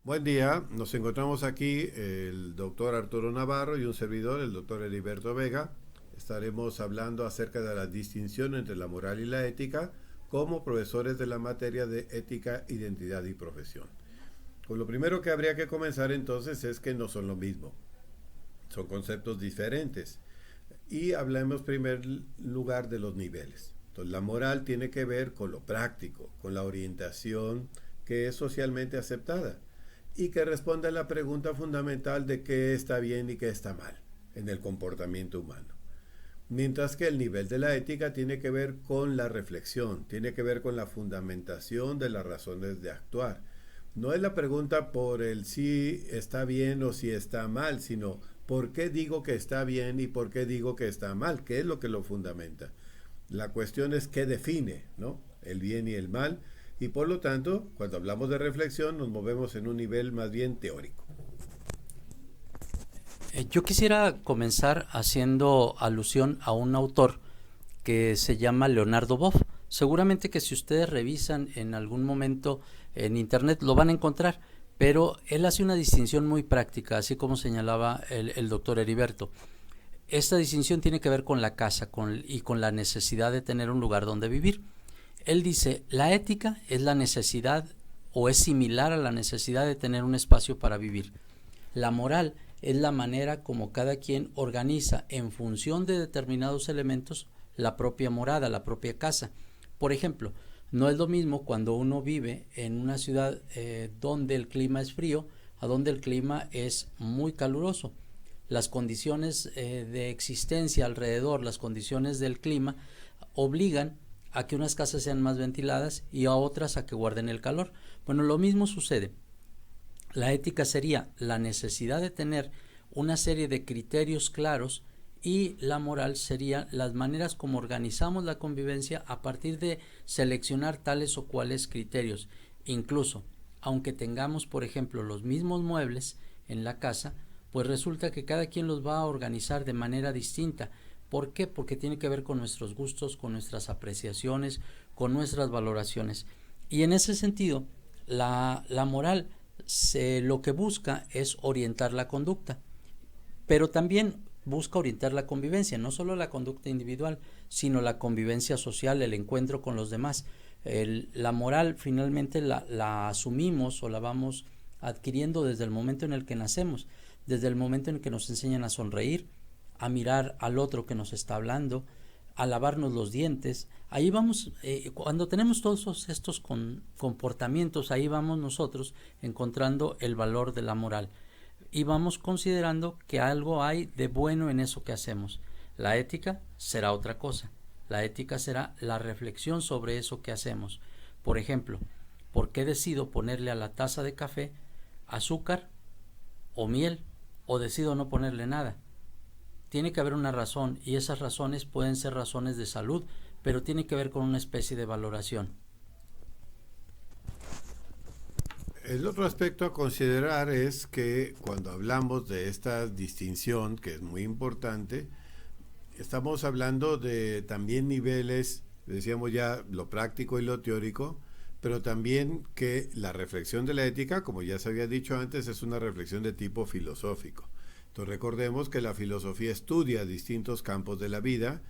Buen día, nos encontramos aquí el doctor Arturo Navarro y un servidor, el doctor Heriberto Vega. Estaremos hablando acerca de la distinción entre la moral y la ética como profesores de la materia de ética, identidad y profesión. Pues lo primero que habría que comenzar entonces es que no son lo mismo, son conceptos diferentes. Y hablemos en primer lugar de los niveles. Entonces, la moral tiene que ver con lo práctico, con la orientación que es socialmente aceptada y que responde a la pregunta fundamental de qué está bien y qué está mal en el comportamiento humano. Mientras que el nivel de la ética tiene que ver con la reflexión, tiene que ver con la fundamentación de las razones de actuar. No es la pregunta por el si está bien o si está mal, sino por qué digo que está bien y por qué digo que está mal, qué es lo que lo fundamenta. La cuestión es qué define, ¿no?, el bien y el mal, y por lo tanto, cuando hablamos de reflexión, nos movemos en un nivel más bien teórico. Yo quisiera comenzar haciendo alusión a un autor que se llama Leonardo Boff. Seguramente que si ustedes revisan en algún momento en internet lo van a encontrar, pero él hace una distinción muy práctica, así como señalaba el doctor Heriberto. Esta distinción tiene que ver con la casa y con la necesidad de tener un lugar donde vivir. Él dice, la ética es la necesidad o es similar a la necesidad de tener un espacio para vivir. La moral es la manera como cada quien organiza en función de determinados elementos la propia morada, la propia casa. Por ejemplo, no es lo mismo cuando uno vive en una ciudad donde el clima es frío a donde el clima es muy caluroso. Las condiciones de existencia alrededor, las condiciones del clima, obligan a que unas casas sean más ventiladas y a otras a que guarden el calor. Bueno, lo mismo sucede. La ética sería la necesidad de tener una serie de criterios claros y la moral sería las maneras como organizamos la convivencia a partir de seleccionar tales o cuales criterios. Incluso, aunque tengamos, por ejemplo, los mismos muebles en la casa, pues resulta que cada quien los va a organizar de manera distinta. ¿Por qué? Porque tiene que ver con nuestros gustos, con nuestras apreciaciones, con nuestras valoraciones. Y en ese sentido, la moral lo que busca es orientar la conducta, pero también busca orientar la convivencia, no solo la conducta individual, sino la convivencia social, el encuentro con los demás. La moral finalmente la asumimos o la vamos adquiriendo desde el momento en el que nacemos, desde el momento en el que nos enseñan a sonreír, a mirar al otro que nos está hablando, a lavarnos los dientes. Ahí vamos, cuando tenemos todos estos comportamientos, ahí vamos nosotros encontrando el valor de la moral y vamos considerando que algo hay de bueno en eso que hacemos. La ética será otra cosa. La ética será la reflexión sobre eso que hacemos. Por ejemplo, ¿por qué decido ponerle a la taza de café azúcar o miel o decido no ponerle nada? Tiene que haber una razón y esas razones pueden ser razones de salud, pero tiene que ver con una especie de valoración. El otro aspecto a considerar es que cuando hablamos de esta distinción, que es muy importante, estamos hablando de también niveles, decíamos ya, lo práctico y lo teórico, pero también que la reflexión de la ética, como ya se había dicho antes, es una reflexión de tipo filosófico. Entonces recordemos que la filosofía estudia distintos campos de la vida,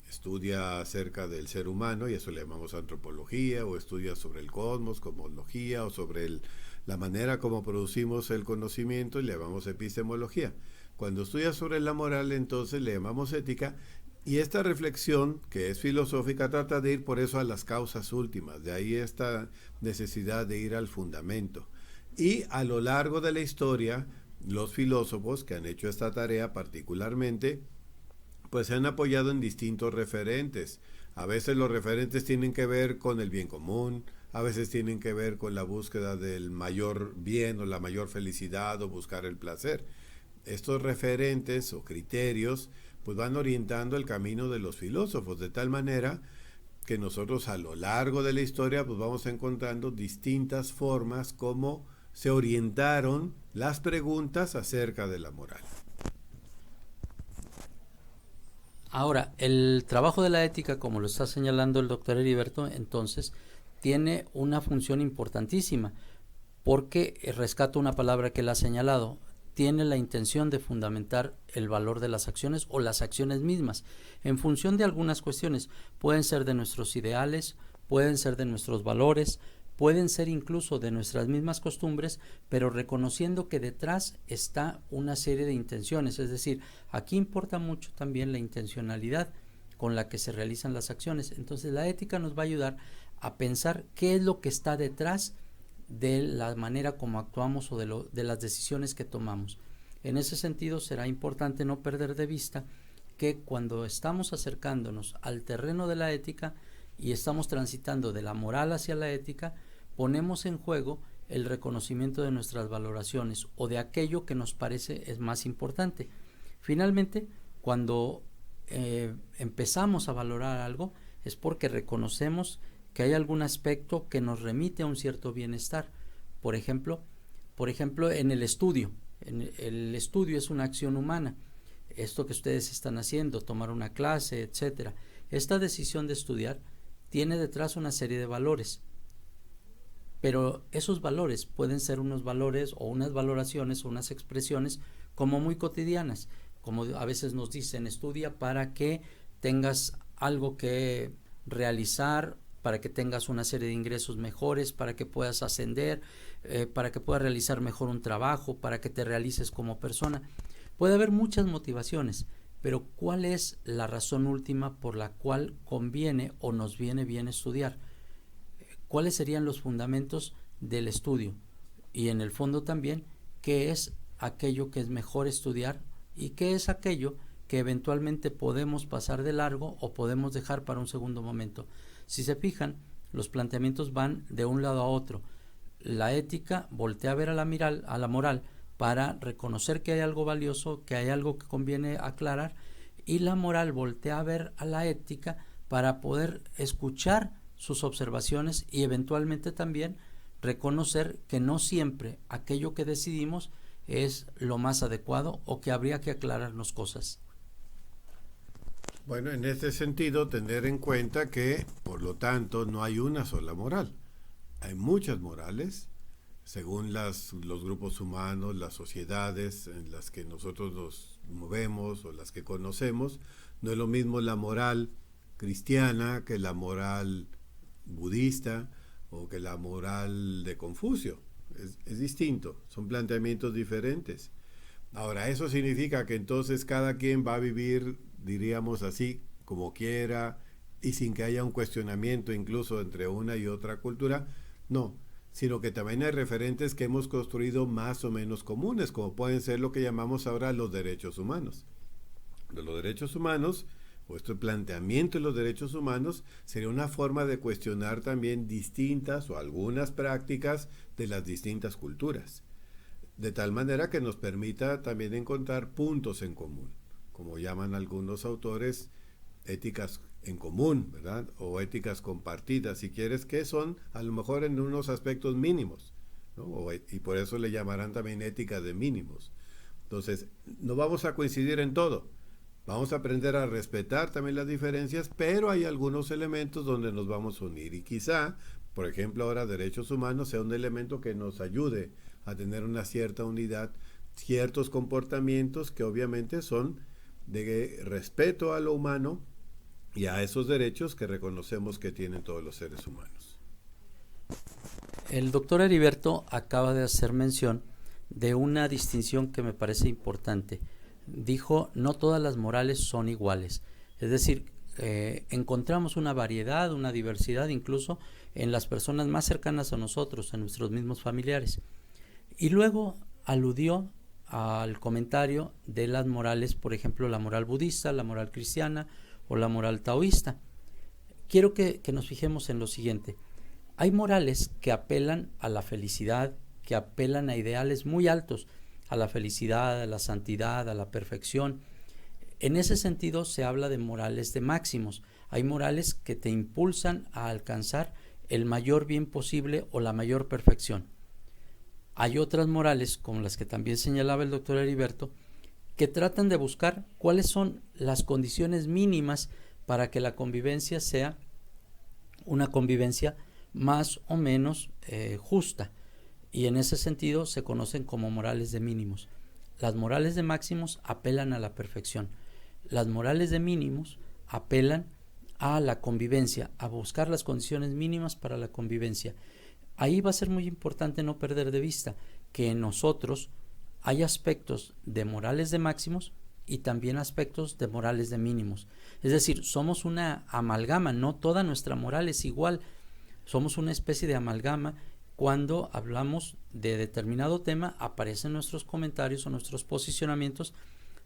estudia acerca del ser humano y eso le llamamos antropología, o estudia sobre el cosmos, cosmología, o sobre la manera como producimos el conocimiento y le llamamos epistemología. Cuando estudia sobre la moral, entonces le llamamos ética, y esta reflexión, que es filosófica, trata de ir por eso a las causas últimas, de ahí esta necesidad de ir al fundamento. Y a lo largo de la historia, los filósofos que han hecho esta tarea particularmente, pues se han apoyado en distintos referentes. A veces los referentes tienen que ver con el bien común, a veces tienen que ver con la búsqueda del mayor bien o la mayor felicidad o buscar el placer. Estos referentes o criterios pues van orientando el camino de los filósofos de tal manera que nosotros a lo largo de la historia pues vamos encontrando distintas formas como se orientaron las preguntas acerca de la moral. Ahora, el trabajo de la ética, como lo está señalando el doctor Heriberto, entonces, tiene una función importantísima, porque rescato una palabra que él ha señalado, tiene la intención de fundamentar el valor de las acciones o las acciones mismas, en función de algunas cuestiones. Pueden ser de nuestros ideales, pueden ser de nuestros valores, pueden ser incluso de nuestras mismas costumbres, pero reconociendo que detrás está una serie de intenciones. Es decir, aquí importa mucho también la intencionalidad con la que se realizan las acciones. Entonces la ética nos va a ayudar a pensar qué es lo que está detrás de la manera como actuamos o de las decisiones que tomamos. En ese sentido será importante no perder de vista que cuando estamos acercándonos al terreno de la ética y estamos transitando de la moral hacia la ética, ponemos en juego el reconocimiento de nuestras valoraciones o de aquello que nos parece es más importante. Finalmente, cuando empezamos a valorar algo, es porque reconocemos que hay algún aspecto que nos remite a un cierto bienestar. Por ejemplo, en el estudio. El estudio es una acción humana. Esto que ustedes están haciendo, tomar una clase, etcétera. Esta decisión de estudiar tiene detrás una serie de valores. Pero esos valores pueden ser unos valores o unas valoraciones o unas expresiones como muy cotidianas. Como a veces nos dicen, estudia para que tengas algo que realizar, para que tengas una serie de ingresos mejores, para que puedas ascender, para que puedas realizar mejor un trabajo, para que te realices como persona. Puede haber muchas motivaciones, pero ¿cuál es la razón última por la cual conviene o nos viene bien estudiar? ¿Cuáles serían los fundamentos del estudio? Y en el fondo también, ¿qué es aquello que es mejor estudiar y qué es aquello que eventualmente podemos pasar de largo o podemos dejar para un segundo momento? Si se fijan, los planteamientos van de un lado a otro. La ética voltea a ver a la moral para reconocer que hay algo valioso, que hay algo que conviene aclarar, y la moral voltea a ver a la ética para poder escuchar sus observaciones y eventualmente también reconocer que no siempre aquello que decidimos es lo más adecuado o que habría que aclararnos cosas. Bueno, en este sentido, tener en cuenta que, por lo tanto, no hay una sola moral. Hay muchas morales, según los grupos humanos, las sociedades en las que nosotros nos movemos o las que conocemos. No es lo mismo la moral cristiana que la moral budista o que la moral de Confucio. Es distinto, son planteamientos diferentes. Ahora, eso significa que entonces cada quien va a vivir, diríamos así, como quiera y sin que haya un cuestionamiento incluso entre una y otra cultura. No, sino que también hay referentes que hemos construido más o menos comunes, como pueden ser lo que llamamos ahora los derechos humanos. Los derechos humanos, o este planteamiento de los derechos humanos, sería una forma de cuestionar también distintas o algunas prácticas de las distintas culturas, de tal manera que nos permita también encontrar puntos en común, como llaman algunos autores, éticas en común, ¿verdad? O éticas compartidas, si quieres, que son a lo mejor en unos aspectos mínimos, ¿no? Y por eso le llamarán también ética de mínimos. Entonces, no vamos a coincidir en todo. Vamos a aprender a respetar también las diferencias, pero hay algunos elementos donde nos vamos a unir. Y quizá, por ejemplo, ahora derechos humanos sea un elemento que nos ayude a tener una cierta unidad, ciertos comportamientos que obviamente son de respeto a lo humano y a esos derechos que reconocemos que tienen todos los seres humanos. El doctor Heriberto acaba de hacer mención de una distinción que me parece importante. Dijo, no todas las morales son iguales. Es decir, encontramos una variedad, una diversidad incluso en las personas más cercanas a nosotros, en nuestros mismos familiares. Y luego aludió al comentario de las morales, por ejemplo, la moral budista, la moral cristiana o la moral taoísta. Quiero que nos fijemos en lo siguiente. Hay morales que apelan a la felicidad, que apelan a ideales muy altos, a la felicidad, a la santidad, a la perfección. En ese sentido se habla de morales de máximos. Hay morales que te impulsan a alcanzar el mayor bien posible o la mayor perfección. Hay otras morales, como las que también señalaba el doctor Heriberto, que tratan de buscar cuáles son las condiciones mínimas para que la convivencia sea una convivencia más o menos justa. y en ese sentido se conocen como morales de mínimos. Las morales de máximos apelan a la perfección. Las morales de mínimos apelan a la convivencia, a buscar las condiciones mínimas para la convivencia. Ahí va a ser muy importante no perder de vista que en nosotros hay aspectos de morales de máximos y también aspectos de morales de mínimos. Es decir, somos una amalgama, no toda nuestra moral es igual. Somos una especie de amalgama. Cuando hablamos de determinado tema, aparecen nuestros comentarios o nuestros posicionamientos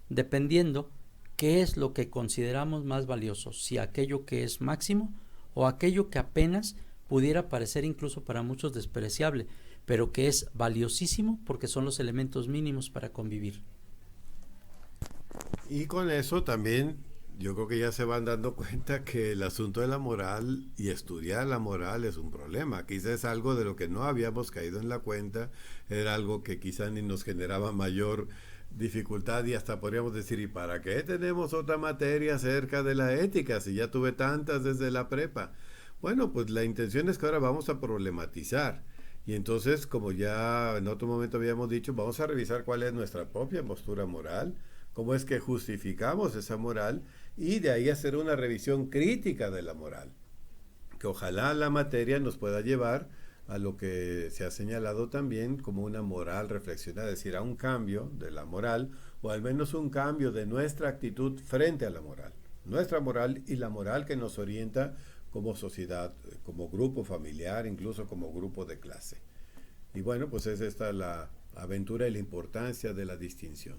dependiendo qué es lo que consideramos más valioso, si aquello que es máximo o aquello que apenas pudiera parecer incluso para muchos despreciable, pero que es valiosísimo porque son los elementos mínimos para convivir. Y con eso también yo creo que ya se van dando cuenta que el asunto de la moral y estudiar la moral es un problema. Quizás es algo de lo que no habíamos caído en la cuenta, era algo que quizás ni nos generaba mayor dificultad y hasta podríamos decir, ¿y para qué tenemos otra materia acerca de la ética si ya tuve tantas desde la prepa? Bueno, pues la intención es que ahora vamos a problematizar. Y entonces, como ya en otro momento habíamos dicho, vamos a revisar cuál es nuestra propia postura moral, cómo es que justificamos esa moral y de ahí hacer una revisión crítica de la moral, que ojalá la materia nos pueda llevar a lo que se ha señalado también como una moral reflexionada, es decir, a un cambio de la moral o al menos un cambio de nuestra actitud frente a la moral, nuestra moral y la moral que nos orienta como sociedad, como grupo familiar, incluso como grupo de clase. Y bueno, pues es esta la aventura y la importancia de la distinción.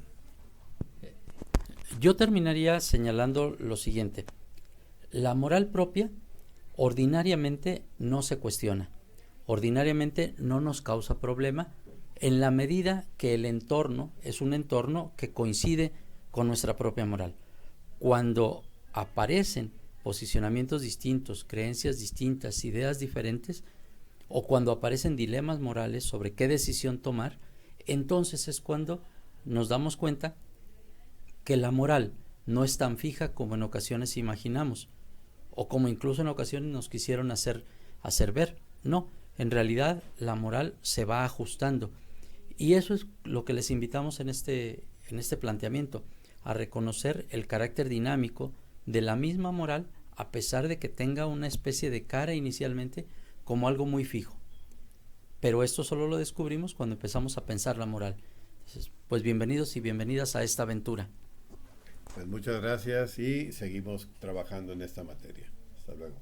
Yo terminaría señalando lo siguiente: la moral propia ordinariamente no se cuestiona, ordinariamente no nos causa problema en la medida que el entorno es un entorno que coincide con nuestra propia moral. Cuando aparecen posicionamientos distintos, creencias distintas, ideas diferentes, o cuando aparecen dilemas morales sobre qué decisión tomar, entonces es cuando nos damos cuenta que la moral no es tan fija como en ocasiones imaginamos, o como incluso en ocasiones nos quisieron hacer ver. No, en realidad la moral se va ajustando. Y eso es lo que les invitamos en este planteamiento, a reconocer el carácter dinámico de la misma moral, a pesar de que tenga una especie de cara inicialmente como algo muy fijo. Pero esto solo lo descubrimos cuando empezamos a pensar la moral. Entonces, pues bienvenidos y bienvenidas a esta aventura. Pues muchas gracias y seguimos trabajando en esta materia. Hasta luego.